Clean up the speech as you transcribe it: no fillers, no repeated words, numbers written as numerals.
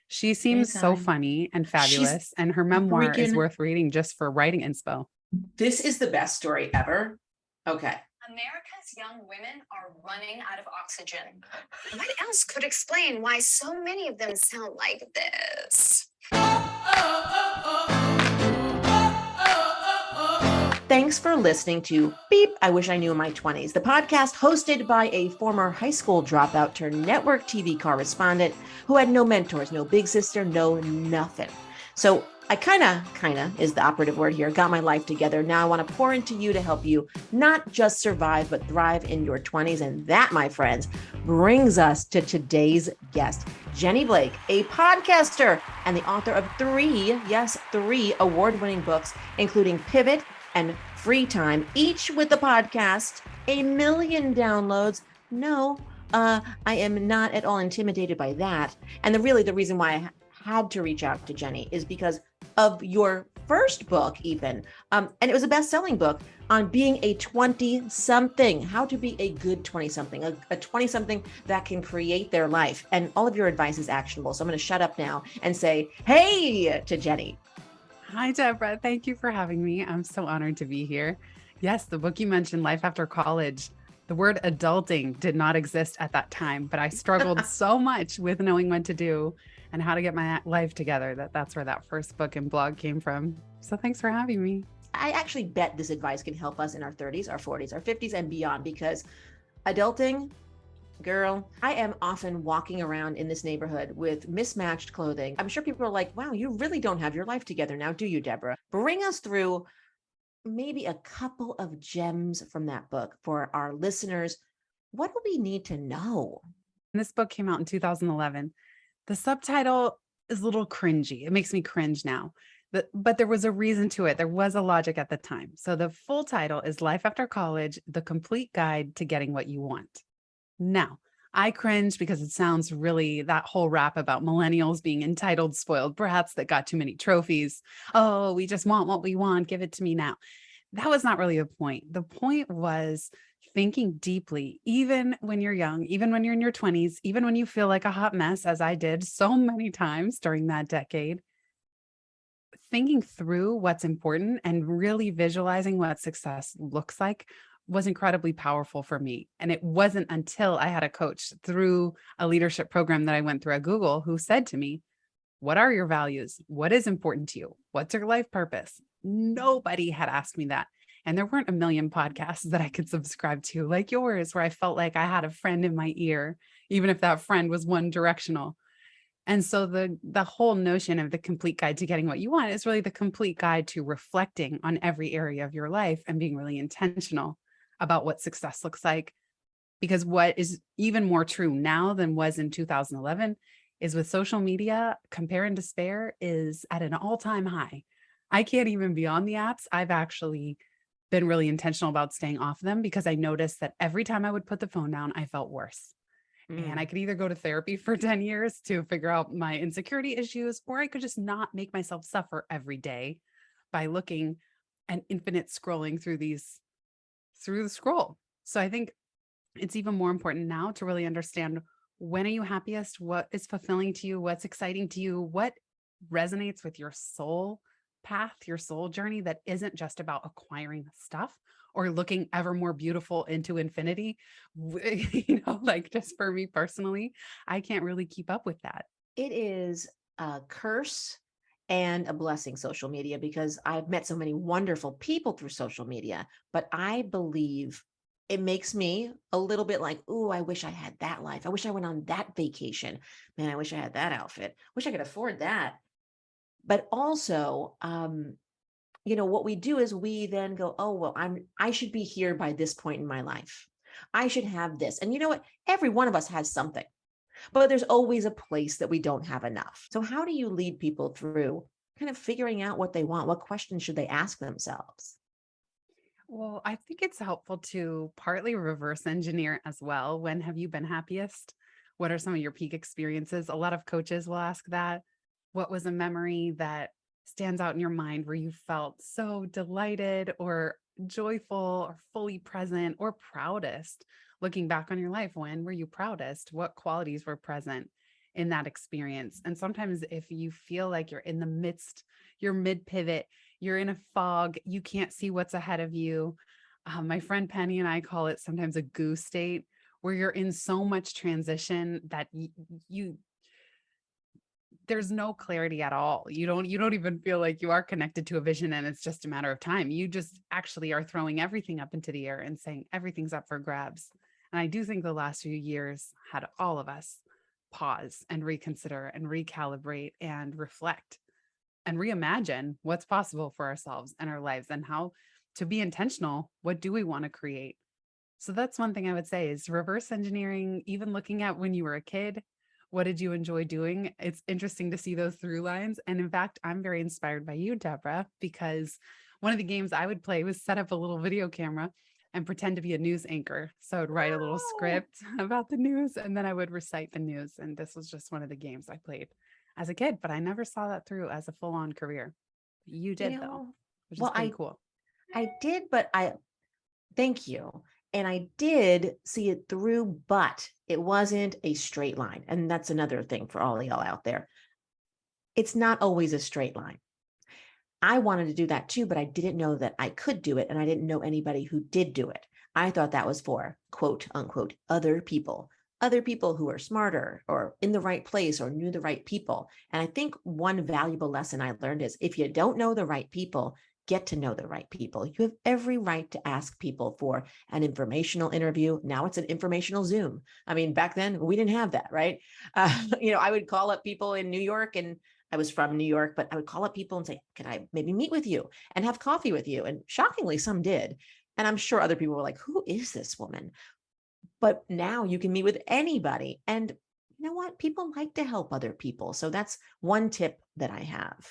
She seems so Anytime. funny and She's fabulous, and her memoir is freaking, worth reading just for writing inspo. this is the best story ever. Okay. America's young women are running out of oxygen. What else could explain why so many of them sound like this? Thanks for listening to Beep, I Wish I Knew in My 20s, the podcast hosted by a former high school dropout turned network TV correspondent who had no mentors, no big sister, no nothing. So I kind of is the operative word here, got my life together. Now I want to pour into you to help you not just survive, but thrive in your 20s. And that, my friends, brings us to today's guest, Jenny Blake, a podcaster and the author of three award-winning books, including Pivot and Free Time, each with the podcast 1 million downloads. No, I am not at all intimidated by that. And the reason why I had to reach out to Jenny is because of your first book, even. And it was a best-selling book on being a 20-something, how to be a good 20-something, a 20-something that can create their life. And all of your advice is actionable. So I'm going to shut up now and say, hey, to Jenny. Hi, Debra. Thank you for having me. I'm so honored to be here. Yes, the book you mentioned, Life After College, the word adulting did not exist at that time, but I struggled so much with knowing what to do and how to get my life together that's where that first book and blog came from. So thanks for having me. I actually bet this advice can help us in our 30s, our 40s, our 50s, and beyond, because adulting, girl, I am often walking around in this neighborhood with mismatched clothing. I'm sure people are like, wow, you really don't have your life together now, do you, Debra? Bring us through maybe a couple of gems from that book for our listeners. What do we need to know? This book came out in 2011. The subtitle is a little cringy. It makes me cringe now. But there was a reason to it. There was a logic at the time. So the full title is Life After College, The Complete Guide to Getting What You Want. Now, I cringe because it sounds really that whole rap about millennials being entitled, spoiled brats that got too many trophies. Oh, we just want what we want. Give it to me now. That was not really the point. The point was thinking deeply, even when you're young, even when you're in your 20s, even when you feel like a hot mess, as I did so many times during that decade, thinking through what's important and really visualizing what success looks like was incredibly powerful for me. And it wasn't until I had a coach through a leadership program that I went through at Google who said to me, what are your values? What is important to you? What's your life purpose? Nobody had asked me that. And there weren't 1 million podcasts that I could subscribe to like yours, where I felt like I had a friend in my ear, even if that friend was one directional. And so the whole notion of the complete guide to getting what you want is really the complete guide to reflecting on every area of your life and being really intentional about what success looks like. Because what is even more true now than was in 2011 is with social media, compare and despair is at an all-time high. I can't even be on the apps. I've actually been really intentional about staying off them because I noticed that every time I would put the phone down, I felt worse. And I could either go to therapy for 10 years to figure out my insecurity issues, or I could just not make myself suffer every day by looking and infinite scrolling through the scroll. So I think it's even more important now to really understand, when are you happiest? What is fulfilling to you? What's exciting to you? What resonates with your soul path, your soul journey that isn't just about acquiring stuff or looking ever more beautiful into infinity. Like just for me personally, I can't really keep up with that. It is a curse and a blessing, social media, because I've met so many wonderful people through social media, but I believe it makes me a little bit like, ooh, I wish I had that life. I wish I went on that vacation. Man, I wish I had that outfit. Wish I could afford that. But also, what we do is we then go, oh, well, I should be here by this point in my life. I should have this. And you know what? Every one of us has something, but there's always a place that we don't have enough. So how do you lead people through kind of figuring out what they want? What questions should they ask themselves? Well, I think it's helpful to partly reverse engineer as well. When have you been happiest? What are some of your peak experiences? A lot of coaches will ask that. What was a memory that stands out in your mind where you felt so delighted or joyful or fully present or proudest? Looking back on your life, when were you proudest? What qualities were present? in that experience. And sometimes if you feel like you're in the midst, you're mid pivot, you're in a fog, you can't see what's ahead of you. My friend Penny and I call it sometimes a goo state, where you're in so much transition that there's no clarity at all. You don't even feel like you are connected to a vision and it's just a matter of time. You just actually are throwing everything up into the air and saying everything's up for grabs. And I do think the last few years had all of us pause and reconsider and recalibrate and reflect and reimagine what's possible for ourselves and our lives and how to be intentional. What do we want to create? So that's one thing I would say is reverse engineering, even looking at when you were a kid. What did you enjoy doing? It's interesting to see those through lines. And in fact, I'm very inspired by you, Debra, because one of the games I would play was set up a little video camera and pretend to be a news anchor. So I would write a little script about the news and then I would recite the news. And this was just one of the games I played as a kid, but I never saw that through as a full-on career. You did though, which is pretty cool. I did, but thank you. And I did see it through, but it wasn't a straight line. And that's another thing for all y'all out there. It's not always a straight line. I wanted to do that too, but I didn't know that I could do it. And I didn't know anybody who did do it. I thought that was for quote unquote, other people who are smarter or in the right place or knew the right people. And I think one valuable lesson I learned is if you don't know the right people, get to know the right people. You have every right to ask people for an informational interview. Now it's an informational Zoom. I mean, back then we didn't have that, right? I would call up people in New York, and I was from New York, but I would call up people and say, can I maybe meet with you and have coffee with you? And shockingly, some did. And I'm sure other people were like, who is this woman? But now you can meet with anybody. And you know what? People like to help other people. So that's one tip that I have.